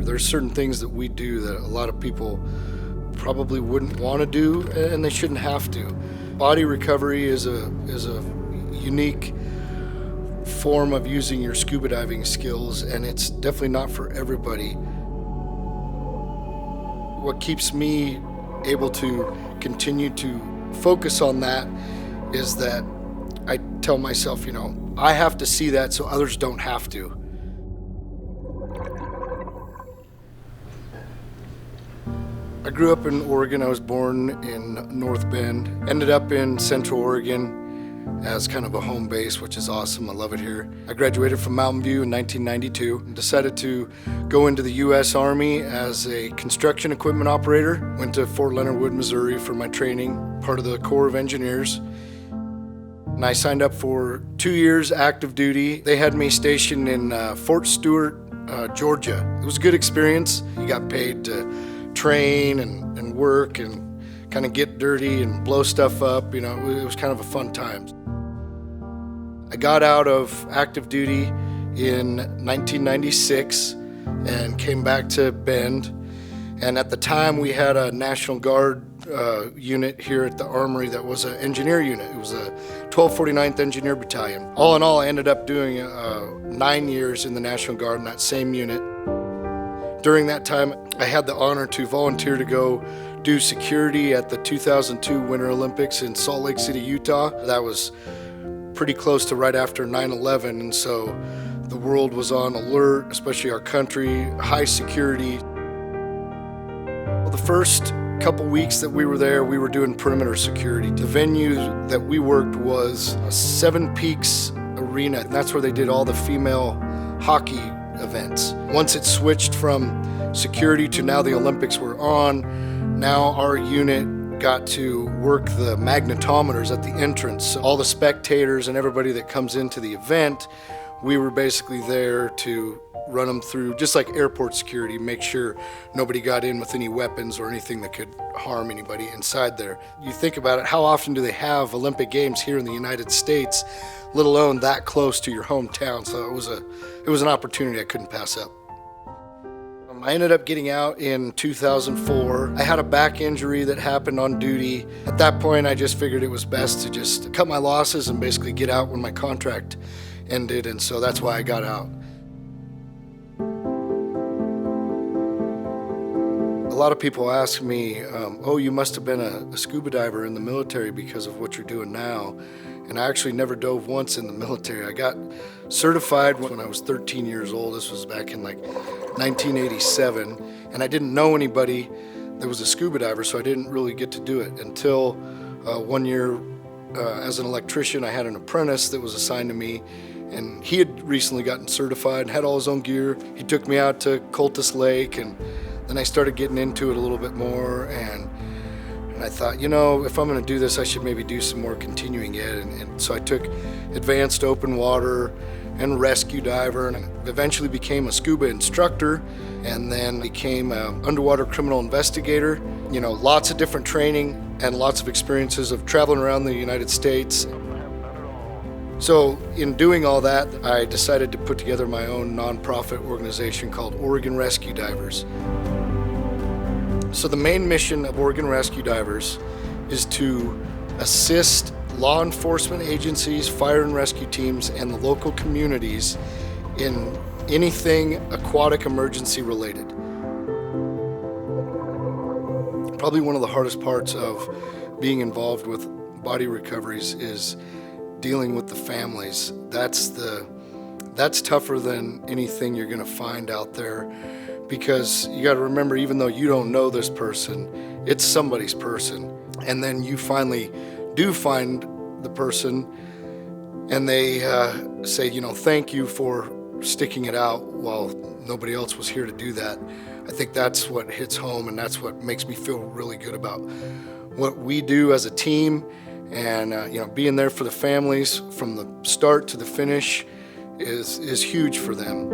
There's certain things that we do that a lot of people probably wouldn't want to do, and they shouldn't have to. Body recovery is a unique form of using your scuba diving skills, and it's definitely not for everybody. What keeps me able to continue to focus on that is that I tell myself, I have to see that so others don't have to. I grew up in Oregon. I was born in North Bend, ended up in Central Oregon as kind of a home base, which is awesome. I love it here. I graduated from Mountain View in 1992 and decided to go into the U.S. Army as a construction equipment operator. Went to Fort Leonard Wood, Missouri for my training, part of the Corps of Engineers. And I signed up for 2 years active duty. They had me stationed in Fort Stewart, Georgia. It was a good experience. You got paid to train and work and kind of get dirty and blow stuff up. It was kind of a fun time. I got out of active duty in 1996 and came back to Bend. And at the time we had a National Guard unit here at the Armory that was an engineer unit. It was a 1249th Engineer Battalion. All in all, I ended up doing 9 years in the National Guard in that same unit. During that time, I had the honor to volunteer to go do security at the 2002 Winter Olympics in Salt Lake City, Utah. That was pretty close to right after 9/11, and so the world was on alert, especially our country, high security. Well, the first couple weeks that we were there, we were doing perimeter security. The venue that we worked was Seven Peaks Arena, and that's where they did all the female hockey events. Once it switched from security to now the Olympics were on, now our unit got to work the magnetometers at the entrance. So all the spectators and everybody that comes into the event, we were basically there to run them through, just like airport security, make sure nobody got in with any weapons or anything that could harm anybody inside there. You think about it, how often do they have Olympic Games here in the United States, let alone that close to your hometown? So it was an opportunity I couldn't pass up. I ended up getting out in 2004. I had a back injury that happened on duty. At that point, I just figured it was best to just cut my losses and basically get out when my contract ended, and so that's why I got out. A lot of people ask me, oh, you must have been a scuba diver in the military because of what you're doing now. And I actually never dove once in the military. I got certified when I was 13 years old. This was back in like 1987. And I didn't know anybody that was a scuba diver, so I didn't really get to do it until 1 year as an electrician. I had an apprentice that was assigned to me, and he had recently gotten certified and had all his own gear. He took me out to Cultus Lake, and then I started getting into it a little bit more, and I thought, if I'm going to do this, I should maybe do some more continuing ed. And so I took advanced open water and rescue diver, and eventually became a scuba instructor, and then became an underwater criminal investigator. Lots of different training and lots of experiences of traveling around the United States. So in doing all that, I decided to put together my own nonprofit organization called Oregon Rescue Divers. So the main mission of Oregon Rescue Divers is to assist law enforcement agencies, fire and rescue teams, and the local communities in anything aquatic emergency related. Probably one of the hardest parts of being involved with body recoveries is dealing with the families. That's tougher than anything you're going to find out there, because you got to remember, even though you don't know this person, it's somebody's person. And then you finally do find the person, and they say, thank you for sticking it out while nobody else was here to do that. I think that's what hits home, and that's what makes me feel really good about what we do as a team. And being there for the families from the start to the finish is huge for them.